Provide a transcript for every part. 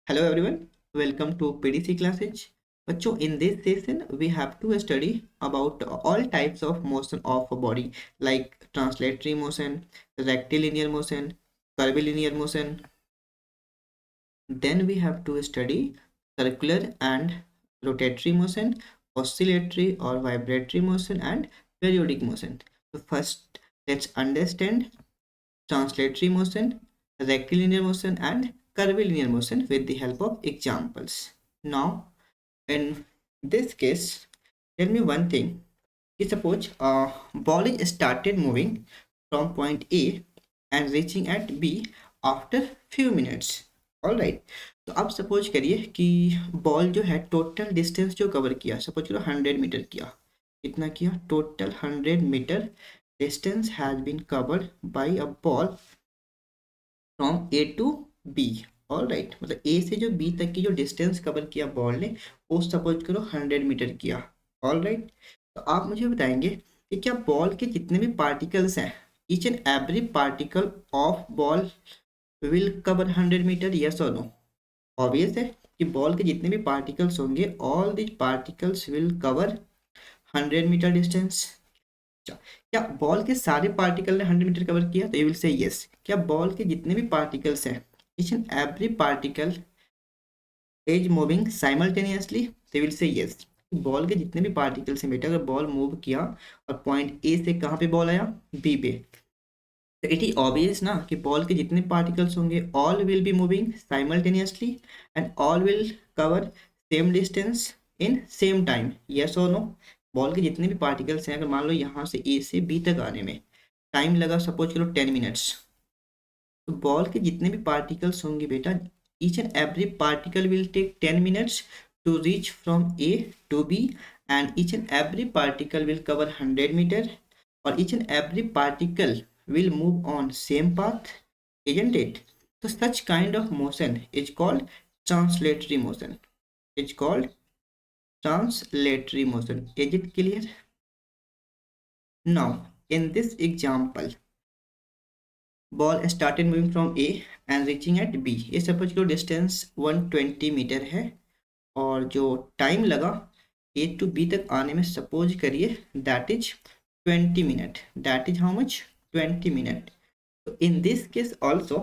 Hello everyone, welcome to PDC classes. बच्चों, in this session we have to study about all types of motion of a body like translatory motion, rectilinear motion, curvilinear motion. Then we have to study circular and rotatory motion, oscillatory or vibratory motion and periodic motion. So first let's understand translatory motion, rectilinear motion and curvilinear motion with the help of examples. Now, in this case, tell me one thing. Suppose a ball is started moving from point A and reaching at B after few minutes. All right, तो अब suppose करिए कि ball जो है total distance जो cover किया, suppose करो 100 metre किया. कितना किया? Total 100 metre distance has been covered by a ball from A to B. All right, मतलब A से जो B तक की जो डिस्टेंस कवर किया बॉल ने वो सपोज करो 100 मीटर किया. ऑल राइट, तो आप मुझे बताएंगे कि क्या बॉल के जितने भी पार्टिकल्स हैं, each and every particle of ball will cover 100 meter, yes और नो? ऑब्वियस है कि बॉल के जितने भी पार्टिकल्स होंगे all this particles will cover 100 meter distance. क्या बॉल के सारे पार्टिकल ने 100 मीटर कवर किया? तो यू विल से यस. क्या बॉल के जितने भी पार्टिकल्स हैं, each and every particle is moving simultaneously? तो you will say yes. Ball के जितने भी पार्टिकल्स हैं बेटा, अगर बॉल मूव किया और पॉइंट ए से कहाँ पे बॉल आया? बी पे, तो इट इज ऑब्वियस ना कि बॉल के जितने पार्टिकल्स होंगे all will be moving simultaneously and all will cover same distance in same time, yes और नो? बॉल के जितने भी पार्टिकल्स हैं, अगर मान लो यहाँ से ए से बी तक आने में टाइम लगा सपोज करो 10 मिनट्स, तो बॉल के जितने भी पार्टिकल्स होंगे बेटा, each and every particle will take 10 minutes to reach from A to B and each and every particle will cover 100 metre और each and every particle will move on same path, isn't it? So such kind of motion is called translatory motion. It's called translatory motion. Is it clear? Now, in this example, ball started moving from A and reaching at B. ये suppose करो distance 120 metre है और जो time लगा A to B तक आने में suppose करिए that is 20 minute. That is how much? 20 minute. तो in this case also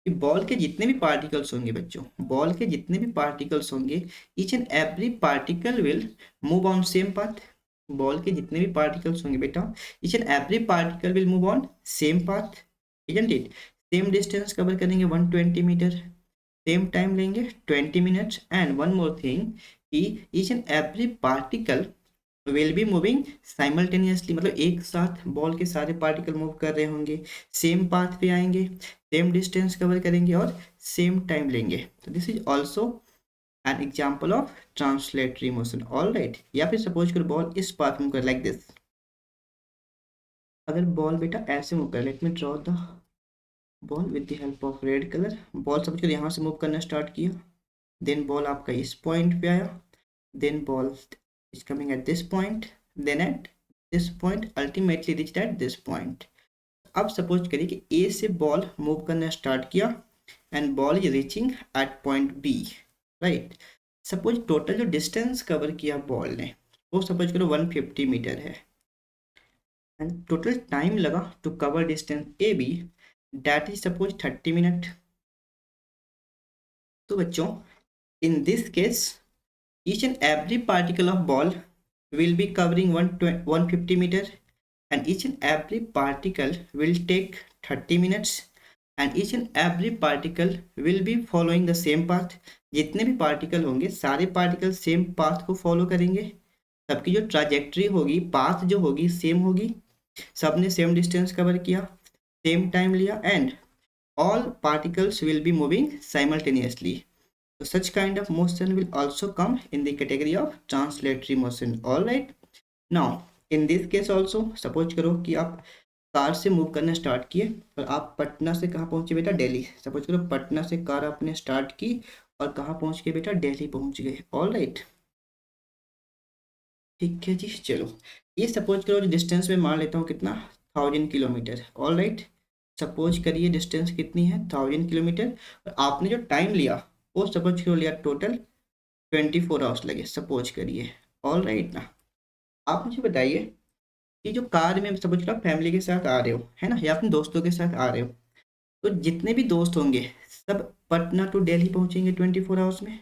ball के जितने भी पार्टिकल्स होंगे बच्चों, बॉल के जितने भी पार्टिकल्स होंगे each and every particle will move on same path. Ball के जितने भी पार्टिकल्स होंगे बेटा, each and every particle will move on same path, isn't it? Same distance cover करेंगे 120 मीटर, सेम टाइम लेंगे 20 minutes and one more thing कि each and every particle will be moving simultaneously, मतलब एक साथ ball के सारे particle move कर रहे होंगे, सेम पाथ पे आएंगे, सेम डिस्टेंस कवर करेंगे और सेम टाइम लेंगे. तो this is also an example of translatory motion. All right, या फिर सपोज करो बॉल इस पाथ मूव कर लाइक दिस. अगर बॉल बेटा ऐसे मूव कर, let me draw the ball with the help of red colour. Ball suppose करो यहाँ से मूव करना स्टार्ट किया, देन बॉल आपका इस पॉइंट पे आया, then ball is coming at this point, then at this point, ultimately reached at this point. अब सपोज करिए कि A से बॉल मूव करना स्टार्ट किया and ball is reaching at point B, right? Suppose total जो distance cover किया ball ने वो सपोज करो 150 मीटर है एंड टोटल टाइम लगा to cover distance AB, that is suppose 30 minute. तो बच्चों in this case each and every particle of ball will be covering 150 meter and each and every particle will take 30 minutes and each and every particle will be following the same path. जितने भी particle होंगे सारे particle same path को follow करेंगे, सबकी जो trajectory होगी, path जो होगी सेम होगी, सबने सेम डिस्टेंस कवर किया, सेम टाइम लिया and all particles will be moving simultaneously. So such kind of motion will also come in the category of translatory motion. All right. Now in this case also suppose करो कि आप car से move करना start किए और आप पटना से कहाँ पहुँचे बेटा? दिल्ली. सपोज करो पटना से कार आपने स्टार्ट की और कहाँ पहुँच गए बेटा? दिल्ली पहुँच गए. ऑल राइट, ठीक है जी. चलो ये सपोज करो डिस्टेंस में मान लेता हूँ कितना? 1000 किलोमीटर. ऑल राइट, सपोज करिए डिस्टेंस कितनी है? 1000 किलोमीटर. और आपने जो टाइम लिया वो सपोज करो लिया टोटल 24 आवर्स लगे सपोज करिए। ऑल राइट ना। आप मुझे बताइए कि जो कार में सपोज करो फैमिली के साथ आ रहे हो है ना, या अपने दोस्तों के साथ आ रहे हो, तो जितने भी दोस्त होंगे सब पटना टू दिल्ली पहुंचेंगे 24 आवर्स में,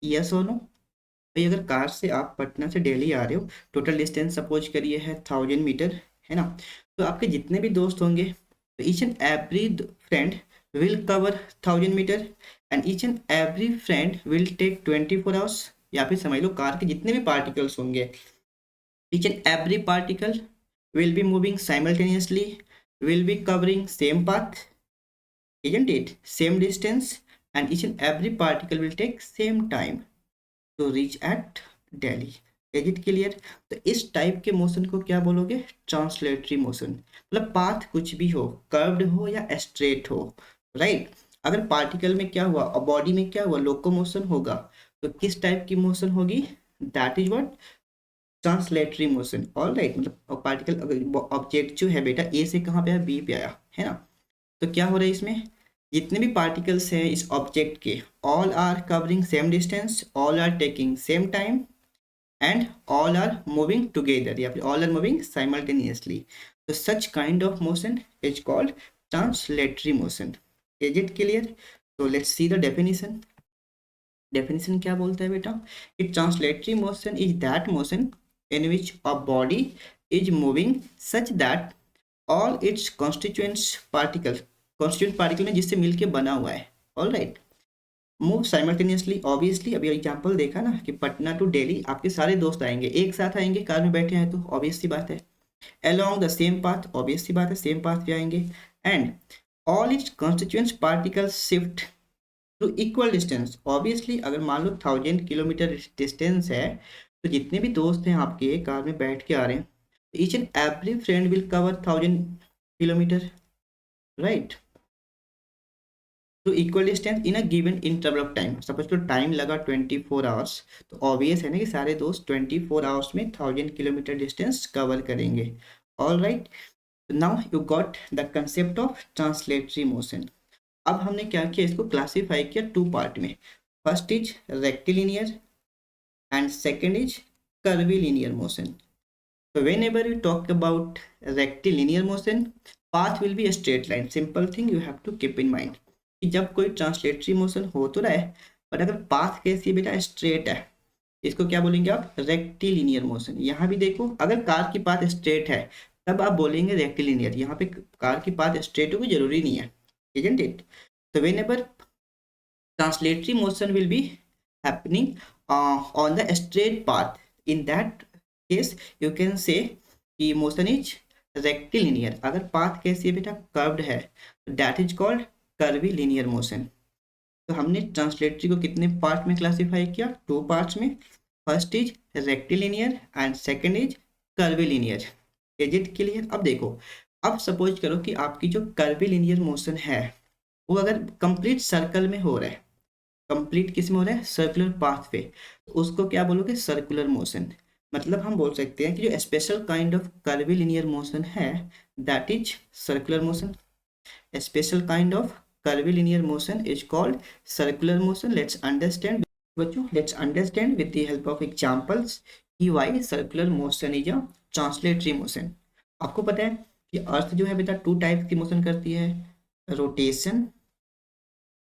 यस और नो? भाई अगर कार से आप पटना से दिल्ली आ रहे हो, टोटल डिस्टेंस सपोज करिए है 1000 मीटर, है ना, तो आपके जितने भी दोस्त होंगे, तो each and every friend will cover 1000 metre and each and every friend will take 24 hours. या फिर समझ लो कार के जितने भी पार्टिकल्स होंगे, each and every particle will be moving simultaneously, will be covering same path, isn't it? Same distance, and each and every particle will take same time to reach at Delhi. Is it clear? तो इस type के motion को क्या बोलोगे? Translatory motion. मतलब path कुछ भी हो, कर्व्ड हो या स्ट्रेट हो, राइट? अगर पार्टिकल में क्या हुआ और बॉडी में क्या हुआ, लोकोमोशन होगा, तो किस टाइप की मोशन होगी? That is what translatory motion. All right, मतलब पार्टिकल अगर ऑब्जेक्ट जो है बेटा ए से कहाँ पे आया, बी पे आया, है ना, तो क्या हो रहा है इसमें, जितने भी पार्टिकल्स हैं इस ऑब्जेक्ट के, all are covering same distance, all are taking same time and all are moving together, या फिर ऑल आर मूविंग साइमल्टेनियसली। तो such kind of motion is called translatory motion. Is it clear? तो let's see the definition. Definition क्या बोलता है बेटा कि translatory motion is that motion in which a body is moving such that all its constituent particle में जिससे मिलके बना हुआ है, all right, move simultaneously. Obviously अभी एग्जांपल देखा ना कि पटना टू दिल्ली आपके सारे दोस्त आएंगे, एक साथ आएंगे, कार में बैठे हैं, तो ऑब्वियस सी बात है along the same path, obvious सी बात है सेम पाथ पे आएंगे, and all its constituents particles shift to equal distance. Obviously अगर मान लो 1000 किलोमीटर डिस्टेंस है, तो जितने भी दोस्त हैं आपके कार में बैठ के आ रहे हैं, each and every friend will cover 1000 kilometre, right, to equal distance in a given interval of time. Suppose तो टाइम लगा 24 आवर्स, तो ऑब्वियस है ना कि सारे दोस्त 24 आवर्स में 1000 किलोमीटर डिस्टेंस कवर करेंगे। All right, now you got the concept of translatory motion. अब हमने क्या किया, इसको क्लासीफाई किया टू पार्ट में। First is rectilinear and second is curvilinear motion. So whenever you talk about rectilinear motion, path will be a straight line. Simple thing you have to keep in mind कि जब कोई translatory motion हो तो रहा है, पर अगर path कैसी है बेटा, स्ट्रेट है, इसको क्या बोलेंगे आप, रेक्टिलिनियर मोशन। यहाँ भी देखो अगर कार की पाथ स्ट्रेट है तब आप बोलेंगे रेक्टिलिनियर, यहाँ पे कार की पाथ स्ट्रेट होगी जरूरी नहीं है, isn't it? So whenever translatory motion will be happening on the straight path, in that case you can say कि motion is rectilinear। अगर पाथ कैसी है बेटा, कर्व्ड है, that is called curvilinear motion। तो हमने ट्रांसलेटरी को कितने पार्ट में क्लासिफाई किया, टू पार्ट्स में। First is rectilinear and second is curvilinear. Is it clear? अब देखो, अब सपोज करो कि आपकी जो कर्विलिनियर मोशन है वो अगर कंप्लीट सर्कल में हो रहा है, कंप्लीट किस में हो रहा है, सर्कुलर पाथ पे, तो उसको क्या बोलोगे, सर्कुलर मोशन। मतलब हम बोल सकते हैं कि जो special kind of curvilinear motion है that is circular motion. Special kind of curvilinear motion is called circular motion. Let's understand बच्चों, let's understand with the help of examples कि why circular motion is a translatory motion। आपको पता है कि अर्थ जो है बेटा टू टाइप की मोशन करती है, rotation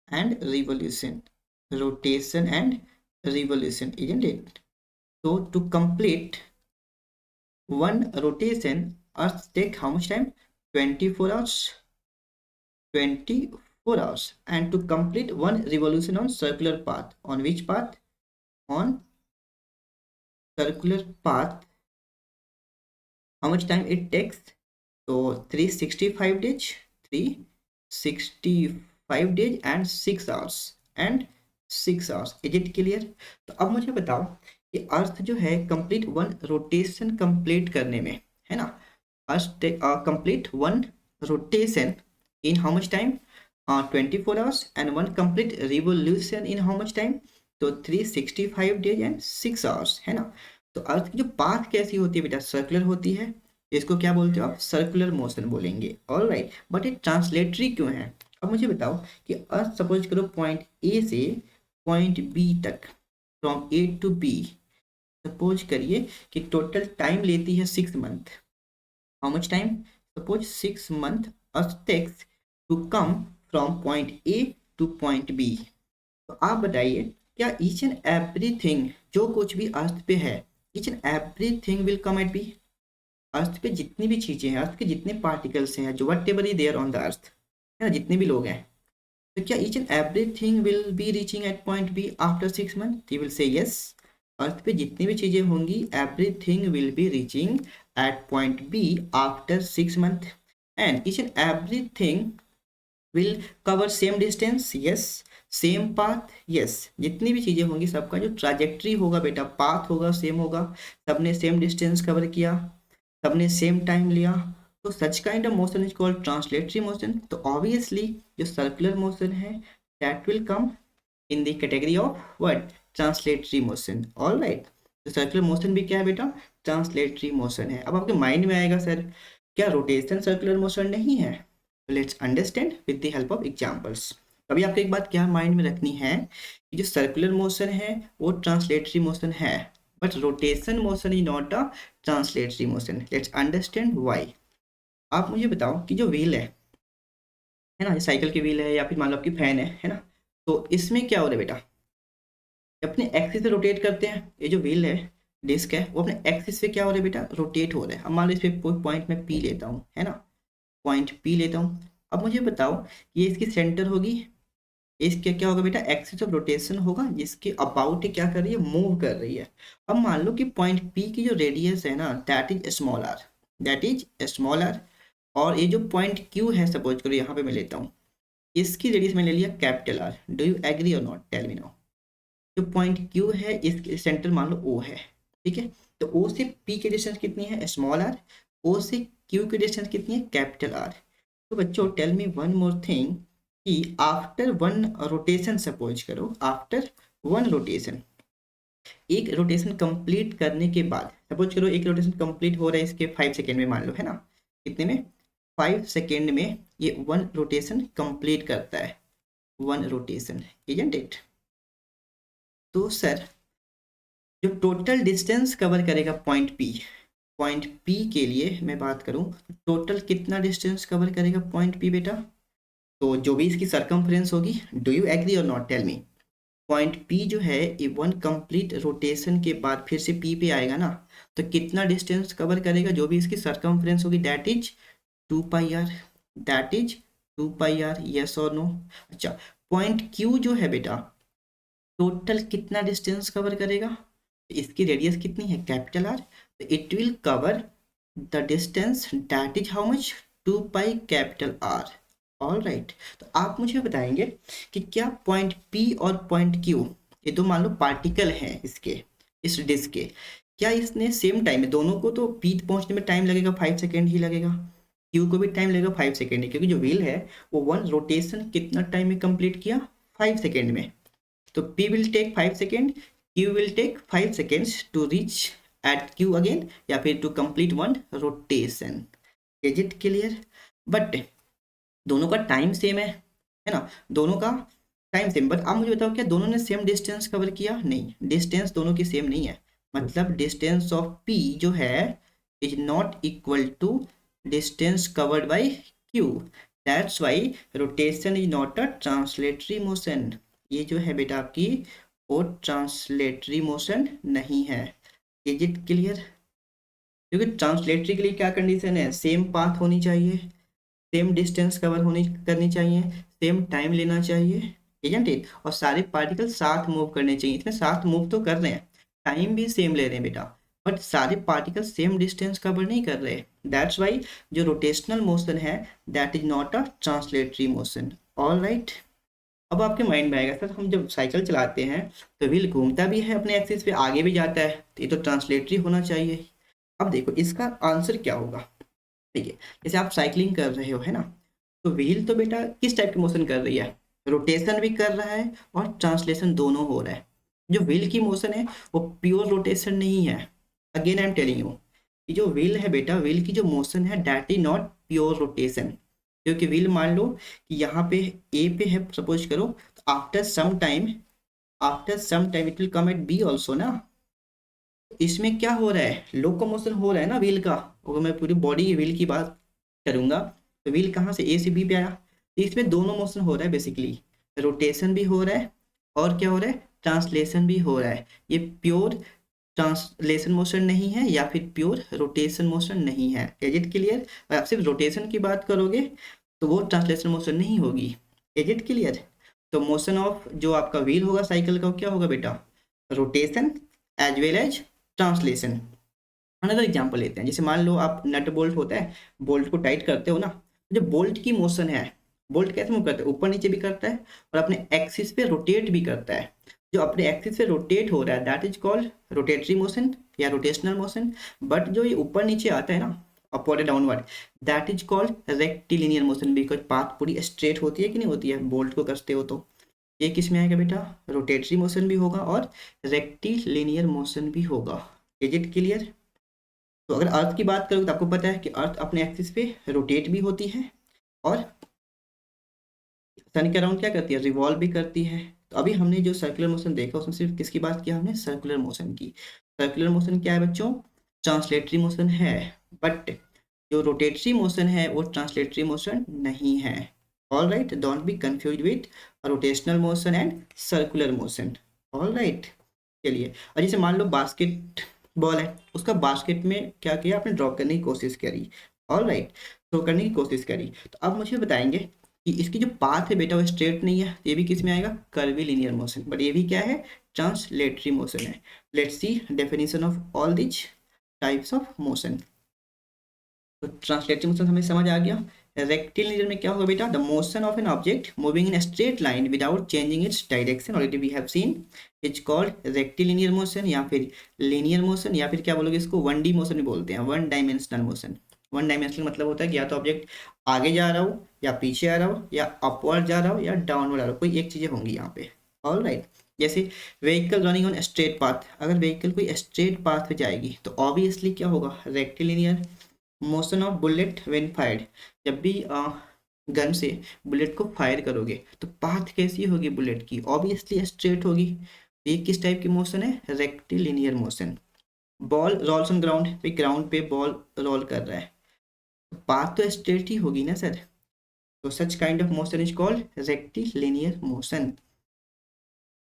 and revolution, rotation and revolution, isn't it? So to complete one rotation, earth take how much time, 24 hours, 24 hours, and to complete one revolution on circular path, on which path, on circular path, how much time it takes, so 365 days, 365 days and 6 hours and 6 hours। Is it clear? तो अब मुझे बताओ कि अर्थ जो है complete one rotation complete करने में, है ना, earth complete one rotation in how much time, 24 hours, and one complete revolution in how much time, तो 365 डेज एंड 6 आवर्स, है ना। तो अर्थ की जो पाथ कैसी होती है बेटा, सर्कुलर होती है, इसको क्या बोलते हो आप, सर्कुलर मोशन बोलेंगे। ऑल राइट, बट ये ट्रांसलेटरी क्यों है? अब मुझे बताओ कि अर्थ सपोज करो पॉइंट ए से पॉइंट बी तक, from A to B, suppose करिए कि टोटल टाइम लेती है 6 month. How much time? Suppose 6 month earth takes to come from point A to point B. तो आप बताइए, क्या ईच एंड एवरीथिंग, जो कुछ भी अर्थ पे है, each and everything will come at B? Earth पे जितनी भी चीजें हैं, अर्थ के जितने पार्टिकल्स हैं, जो whatever is there on the earth, है ना, जितने भी लोग हैं, तो क्या each and everything will be reaching at point B after 6 month? You will say yes. Earth पे जितनी भी चीजें होंगी, everything will be reaching at point B after 6 month, and each and everything will cover same distance, yes. Same path, yes. जितनी भी चीजें होंगी, सबका जो ट्राजेक्ट्री होगा बेटा, पाथ होगा, सेम होगा। सबने सेम डिस्टेंस कवर किया, सबने सेम टाइम लिया, तो such kind of motion is called translatory motion. तो ऑब्वियसली जो सर्कुलर मोशन है, that will come in the category of what? Translatory motion. All right, तो सर्कुलर मोशन भी क्या है बेटा? ट्रांसलेटरी मोशन है। अब आपके माइंड में आएगा, सर क्या रोटेशन सर्कुलर मोशन नहीं है? Let's understand with the help of examples. अभी आपको एक बात क्या माइंड में रखनी है कि जो सर्कुलर मोशन है वो ट्रांसलेटरी मोशन है, but rotation motion is not a translatory motion. Let's understand why. आप मुझे बताओ कि जो व्हील है ना, साइकिल की व्हील है या फिर मान लो आपकी फैन है ना, तो इसमें क्या हो रहा है बेटा? अपने एक्सिस से रोटेट करते हैं। ये जो व्हील है, डिस्क है, वो अपने एक्सिस से क्या हो रहा है बेटा? रोटेट हो रहा है। अब मान लो इस पे कोई पॉइंट में पी लेता हूँ, है ना, पॉइंट पी लेता हूँ। अब मुझे बताओ, ये इसकी सेंटर होगी, इसके क्या होगा बेटा? एक्सिस ऑफ रोटेशन होगा, जिसके अबाउट क्या कर रही है? मूव कर रही है। अब मान लो कि पॉइंट पी की जो रेडियस है ना, that is small R, that is small R. और ये जो पॉइंट क्यू है, सपोज करो यहाँ पे मैं लेता हूँ, इसकी रेडियस मैंने ले लिया capital R. Do you agree or not? Tell me now. जो पॉइंट क्यू है, इसके सेंटर मान लो ओ है, ठीक है। तो ओ से पी की डिस्टेंस कितनी है? Small are. ओ से क्यू की डिस्टेंस कितनी है? Capital R. तो बच्चों tell me one more thing, कि आफ्टर वन रोटेशन, सपोज करो आफ्टर वन रोटेशन, एक रोटेशन कंप्लीट करने के बाद, सपोज करो एक रोटेशन कंप्लीट हो रहा है इसके 5 सेकेंड में, मान लो, है ना, कितने में? 5 सेकेंड में ये वन रोटेशन कंप्लीट करता है, वन रोटेशन, इजंट इट? तो सर जो टोटल डिस्टेंस कवर करेगा पॉइंट पी के लिए मैं बात करूं, टोटल कितना डिस्टेंस कवर करेगा पॉइंट पी बेटा? तो जो भी इसकी सरकमफ्रेंस होगी, do you agree or not? Tell me. Point P जो है, ये वन कंप्लीट रोटेशन के बाद फिर से पी पे आएगा ना, तो कितना डिस्टेंस कवर करेगा? जो भी इसकी सरकमफ्रेंस होगी, that is 2 pi R, that is 2 pi R. Yes और नो? अच्छा, पॉइंट क्यू जो है बेटा, टोटल कितना डिस्टेंस कवर करेगा? इसकी रेडियस कितनी है? Capital R. तो it will cover the distance, that is how much? 2 pi capital R. All right, तो आप मुझे बताएंगे कि क्या पॉइंट पी और पॉइंट क्यू, ये दो मान लो पार्टिकल हैं इसके, इस डिस्क के, क्या इसने सेम टाइम में, दोनों को तो पी पहुंचने में टाइम लगेगा 5 सेकेंड ही लगेगा, क्यू को भी टाइम लगेगा 5 सेकेंड ही, क्योंकि जो व्हील है वो वन रोटेशन कितना टाइम में कंप्लीट किया? 5 सेकेंड में। तो P will take 5 seconds, Q will take 5 seconds to reach at Q again, या फिर to complete one rotation. Is it clear? But दोनों का टाइम सेम है ना, दोनों का टाइम सेम। बट आप मुझे बताओ, क्या दोनों ने सेम डिस्टेंस कवर किया? नहीं, डिस्टेंस दोनों की सेम नहीं है। मतलब डिस्टेंस ऑफ P जो है is not equal to distance covered by Q। That's why rotation is not a translatory motion. ये जो है बेटा आपकी, वो ट्रांसलेटरी मोशन नहीं है। Is it clear? क्योंकि ट्रांसलेटरी के लिए क्या कंडीशन है? सेम पाथ होनी चाहिए, सेम डिस्टेंस कवर होनी करनी चाहिए, सेम टाइम लेना चाहिए, इजंट इट? और सारे पार्टिकल साथ मूव करने चाहिए। इसमें साथ मूव तो कर रहे हैं, टाइम भी सेम ले रहे हैं बेटा, बट सारे पार्टिकल सेम डिस्टेंस कवर नहीं कर रहे। दैट्स वाई जो रोटेशनल मोशन है, that is not a translatory motion. All right, अब आपके माइंड में आएगा, सर हम जब साइकिल चलाते हैं तो व्हील घूमता भी है अपने एक्सिस पे, आगे भी जाता है, तो ये तो ट्रांसलेटरी होना चाहिए। अब देखो इसका आंसर क्या होगा। ठीक है, जैसे आप साइकिलिंग कर रहे हो, है ना, तो व्हील तो बेटा किस टाइप की मोशन कर रही है? रोटेशन भी कर रहा है और ट्रांसलेशन दोनों हो रहा है। जो व्हील की मोशन है वो प्योर रोटेशन नहीं है। Again I am telling you, कि जो व्हील है बेटा, व्हील की जो मोशन है, that is not pure rotation. क्योंकि व्हील मान लो कि यहाँ पे ए पे है, सपोज करो, तो after some time, after some time it will come at B also ना। इसमें क्या हो रहा है, लोकोमोशन हो रहा है ना व्हील का। अगर मैं पूरी बॉडी की व्हील की बात करूंगा तो व्हील कहाँ से ए से बी पे आया, तो इसमें दोनों मोशन हो रहा है बेसिकली, रोटेशन भी हो रहा है और क्या हो रहा है, ट्रांसलेशन भी हो रहा है। ये प्योर ट्रांसलेशन मोशन नहीं है या फिर प्योर रोटेशन मोशन नहीं है। Is it clear? अगर आप सिर्फ रोटेशन की बात करोगे तो वो ट्रांसलेशन मोशन नहीं होगी। Is it clear? तो मोशन ऑफ जो आपका व्हील होगा साइकिल का, वो क्या होगा बेटा, rotation as well as translation. Another example लेते हैं, जैसे मान लो आप नट बोल्ट होता है, बोल्ट को टाइट करते हो ना, जो बोल्ट की मोशन है, बोल्ट कैसे मूव करता है, ऊपर नीचे भी करता है और अपने एक्सिस पे रोटेट भी करता है। जो अपने एक्सिस पे रोटेट हो रहा है that is called rotatory motion या रोटेशनल मोशन। बट जो ये ऊपर नीचे आता है ना, upward downward, that is called rectilinear motion, because path पूरी स्ट्रेट होती है कि नहीं होती है, बोल्ट को कसते हो तो। ये किस में आएगा बेटा, रोटेटरी मोशन भी होगा और रेक्टिलिनियर मोशन भी होगा। Is it clear? तो अगर अर्थ की बात करोगे तो आपको पता है कि अर्थ अपने एक्सिस पे रोटेट भी होती है और सन के अराउंड क्या करती है, रिवॉल्व भी करती है। तो अभी हमने जो सर्कुलर मोशन देखा उसमें सिर्फ किसकी बात किया हमने, सर्कुलर मोशन की। सर्कुलर मोशन क्या है बच्चों, ट्रांसलेटरी मोशन है। बट जो रोटेटरी मोशन है वो ट्रांसलेटरी मोशन नहीं है। All right, don't be confuse with rotational motion and circular motion. All right, चलिए। और जैसे मान लो बास्केट बॉल है, उसका बास्केट में क्या किया आपने, ड्रॉप करने की कोशिश करी। ऑल राइट, थ्रो करने की कोशिश करी। तो अब मुझे बताएंगे कि इसकी जो पाथ है बेटा वो स्ट्रेट नहीं है, ये भी किस में आएगा, कर्वीलिनियर मोशन। बट ये भी क्या है, ट्रांसलेटरी मोशन है। Let's see definition of all this types of motion. तो ट्रांसलेटरी मोशन हमें समझ आ गया। रेक्टिलिनियर में क्या होगा बेटा, the motion of an object moving in straight line without changing its direction, already we have seen, is called rectilinear motion या फिर लीनियर मोशन, या फिर क्या बोलोगे इसको, वन डी मोशन भी बोलते हैं, one dimensional motion. One dimensional मतलब होता है कि या तो ऑब्जेक्ट आगे जा रहा हो या पीछे आ रहा हो या अपवर्ड जा रहा हो या डाउनवर्ड आ रहा हो, कोई एक चीजें होंगी यहाँ पे। ऑल राइट, जैसे vehicle running on straight path, अगर व्हीकल कोई स्ट्रेट पाथ पे जाएगी तो ऑब्वियसली क्या होगा, rectilinear. Motion of bullet when fired, जब भी गन से बुलेट को फायर करोगे तो पाथ कैसी होगी बुलेट की, ऑब्वियसली स्ट्रेट होगी। ये किस टाइप की मोशन है, rectilinear motion. Ball rolls on ground, भाई ग्राउंड पे बॉल रोल कर रहा है, तो पाथ तो स्ट्रेट ही होगी ना सर। तो such kind of motion is called rectilinear motion.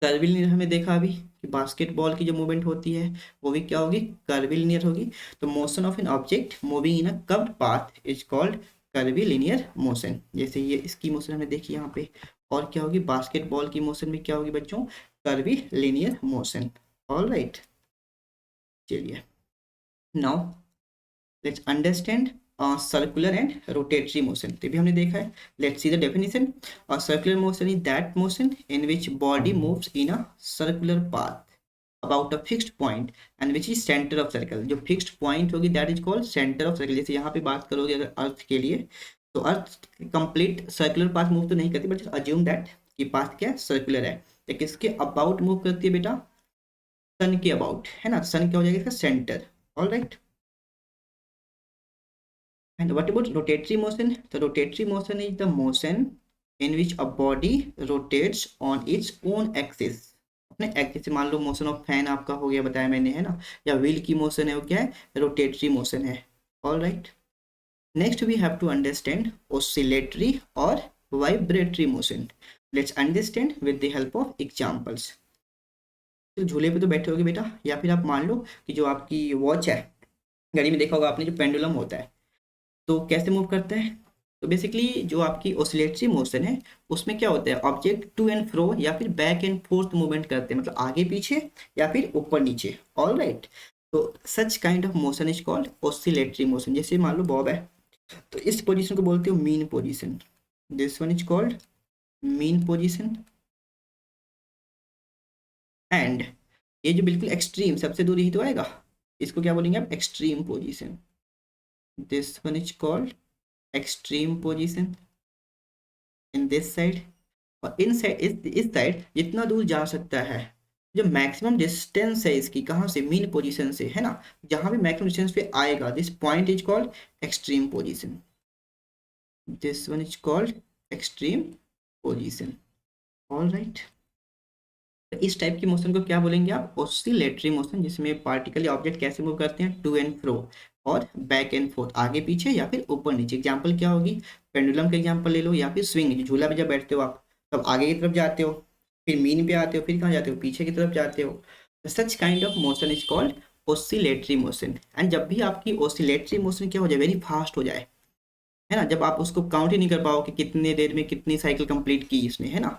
Curvilinear हमें देखा अभी कि बास्केटबॉल की जो मूवमेंट होती है वो भी क्या होगी, कर्विलिनियर होगी। तो motion of an object moving in a curved path is called curvilinear motion. जैसे ये इसकी मोशन हमने देखी यहाँ पे, और क्या होगी, बास्केटबॉल की मोशन में क्या होगी बच्चों, कर्विलिनियर मोशन। ऑल राइट, चलिए now let's understand circular and rotatory motion. तो भी हमने देखा है, let's see the definition. Circular motion is that motion in which body moves in a circular path about a fixed point and which is center of circle। जो fixed point होगी that is called center of circle। जैसे यहाँ पे बात करोगे अगर अर्थ के लिए, तो अर्थ कंप्लीट सर्कुलर पाथ मूव तो नहीं करती, बट अज्यूम दैट कि पाथ क्या सर्कुलर है। तो किसके अबाउट मूव करती है बेटा, सन के अबाउट, है ना। सन क्या हो जाएगा इसका, centre. All right, and what about rotatory motion? The rotatory motion is the motion in which a body rotates on its own axis। अपने एक्सिस से, मान लो मोशन ऑफ फैन आपका हो गया बताया मैंने, है ना, या व्हील की मोशन है वो क्या है, रोटेटरी मोशन है। All right, next we have to understand oscillatory और vibratory motion. Let's understand with the help of examples. तो झूले पे तो बैठे होगे बेटा, या फिर आप मान लो कि जो आपकी वॉच है, घड़ी में देखा होगा आपने, जो पेंडुलम होता है तो कैसे मूव करता है। तो बेसिकली जो आपकी ऑसिलेटरी मोशन है उसमें क्या होता है, ऑब्जेक्ट टू एंड फ्रो या फिर बैक एंड फोर्थ मूवमेंट करते हैं, मतलब आगे पीछे या फिर ऊपर नीचे। ऑल राइट, तो such kind of motion is called oscillatory motion. जैसे मान लो बॉब है, तो इस पोजीशन को बोलते हो mean position, this one is called mean position. And ये जो बिल्कुल एक्सट्रीम सबसे दूर ही तो आएगा, इसको क्या बोलेंगे आप, extreme position, this one is called extreme position in this side. और इन साइड, इस साइड जितना दूर जा सकता है, जो मैक्सिमम डिस्टेंस है इसकी, कहाँ से, मीन पोजीशन से, है ना, जहां भी मैक्सिमम डिस्टेंस पे आएगा, this point is called extreme position, this one is called extreme position. All right, तो इस टाइप की मोशन को क्या बोलेंगे आप? ऑसिलेटरी मोशन, जिसमें पार्टिकल या ऑब्जेक्ट कैसे मूव करते हैं? टू एंड फ्रो और बैक एंड फोर्थ, आगे पीछे या फिर ऊपर नीचे। एग्जांपल क्या होगी? पेंडुलम का एग्जांपल ले लो, या फिर स्विंग, झूला पे जब बैठते हो आप तब आगे की तरफ जाते हो, फिर मीन पे आते हो, फिर कहाँ जाते हो? पीछे की तरफ जाते हो। सच kind of motion is called oscillatory motion. And जब भी आपकी ऑसिलेटरी मोशन क्या हो जाए? वेरी फास्ट हो जाए, है ना, जब आप उसको काउंट ही नहीं कर पाओ कि कितने देर में कितनी साइकिल कंप्लीट की इसने, है ना,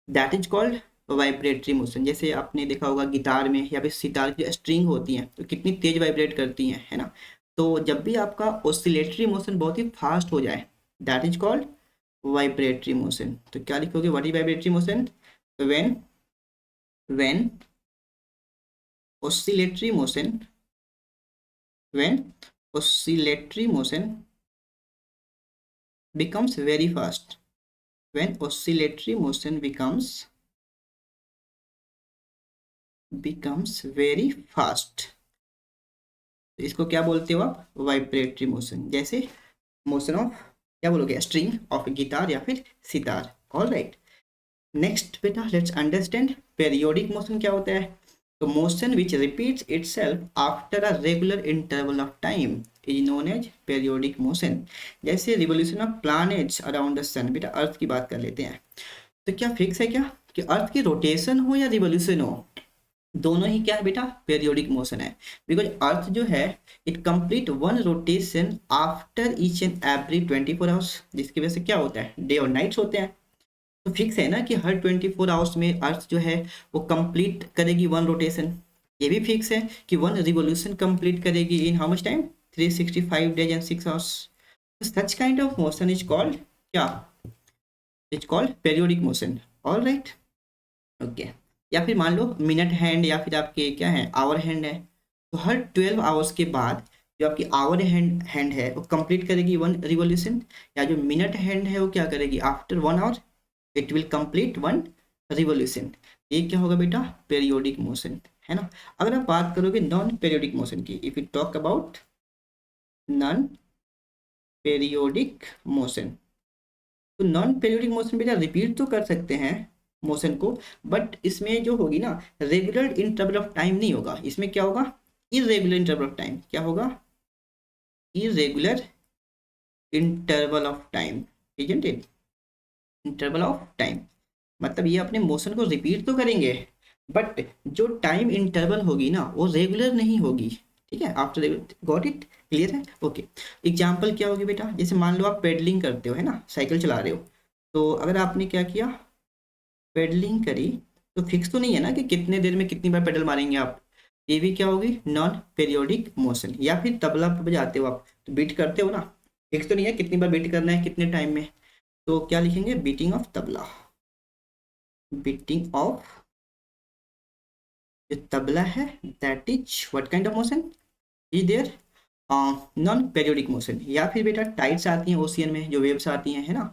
that is called vibratory motion. जैसे आपने देखा होगा गिटार में या फिर सितार की स्ट्रिंग होती हैं तो कितनी तेज वाइब्रेट करती हैं, है ना। तो जब भी आपका ऑसिलेटरी मोशन बहुत ही फास्ट हो जाए, that is called vibratory motion. तो क्या लिखोगे? What is vibratory motion? When oscillatory motion when oscillatory motion becomes very fast, when oscillatory motion becomes very fast, तो इसको क्या बोलते हो आप? Vibratory motion. जैसे मोशन ऑफ, क्या बोलोगे? स्ट्रिंग ऑफ गिटार या फिर सितार। ऑल राइट, नेक्स्ट बेटा लेट्स अंडरस्टैंड पेरियोडिक मोशन क्या होता है। तो motion which repeats itself after a regular interval of time is known as periodic motion. जैसे revolution of planets around the sun, बेटा earth की बात कर लेते हैं। तो क्या फिक्स है क्या कि अर्थ की रोटेशन हो या रिवोल्यूशन हो, दोनों ही क्या है बेटा? पेरियोडिक मोशन है। बिकॉज अर्थ जो है it complete one rotation after each and every 24 hours, जिसकी वजह से क्या होता है? डे और नाइट्स होते हैं। तो फिक्स है ना कि हर 24 आवर्स में अर्थ जो है वो कंप्लीट करेगी वन रोटेशन। ये भी फिक्स है कि वन रिवोल्यूशन कंप्लीट करेगी in how much time? 365 days and 6 hours. Such kind of motion is called क्या? Is called periodic motion. All right, okay. या फिर मान लो मिनट हैंड या फिर आपके क्या है? आवर हैंड है। तो हर 12 आवर्स के बाद जो आपकी आवर हैंड है वो कंप्लीट करेगी वन रिवोल्यूशन, या जो मिनट हैंड है वो क्या करेगी? After 1 hour it will complete one revolution. ये क्या होगा बेटा? पेरियोडिक मोशन, है ना। अगर आप बात करोगे नॉन पेरियोडिक मोशन की, if you talk about non periodic motion, तो नॉन पेरियोडिक मोशन बेटा रिपीट तो कर सकते हैं मोशन को, बट इसमें जो होगी ना, रेगुलर इंटरवल ऑफ टाइम नहीं होगा। इसमें क्या होगा? Irregular interval of time. क्या होगा? Irregular interval of time, isn't it? Interval of time मतलब ये अपने मोशन को रिपीट तो करेंगे, बट जो टाइम इंटरवल होगी ना वो रेगुलर नहीं होगी। ठीक है, आफ्टर गॉट इट? क्लियर है? ओके। एग्जाम्पल क्या होगी बेटा? जैसे मान लो आप पेडलिंग करते हो, है ना, साइकिल चला रहे हो। तो अगर आपने क्या किया? पेडलिंग करी, तो फिक्स तो नहीं है ना कि कितने देर में कितनी बार पेडल मारेंगे आप। ये भी क्या होगी? Non periodic motion. या फिर तबला बजाते हो आप तो बीट करते हो ना, फिक्स तो नहीं है कितनी बार बीट करना है कितने टाइम में। तो क्या लिखेंगे? Beating of tabla. Beating of जो तबला है, that is what kind of motion is there? Non periodic motion. या फिर बेटा टाइड्स आती हैं ओशियन में, जो वेव्स आती हैं, है ना,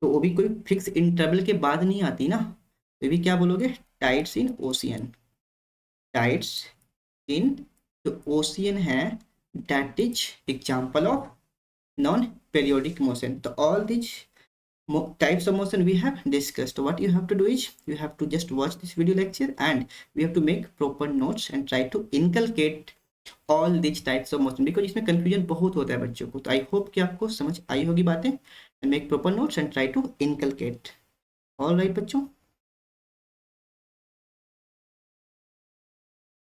तो वो भी कोई फिक्स इंटरवल के बाद नहीं आती ना। तो भी क्या बोलोगे? Tides in ocean. Tides in जो ओशियन है, that is example of non periodic motion. तो all this types of motion we have discussed. What you have to do is you have to just watch this video lecture and we have to make proper notes and try to inculcate all these types of motion, because इसमें confusion बहुत होता है बच्चों को। तो I hope कि आपको समझ आई होगी बातें, and make proper notes and try to inculcate. All right बच्चों।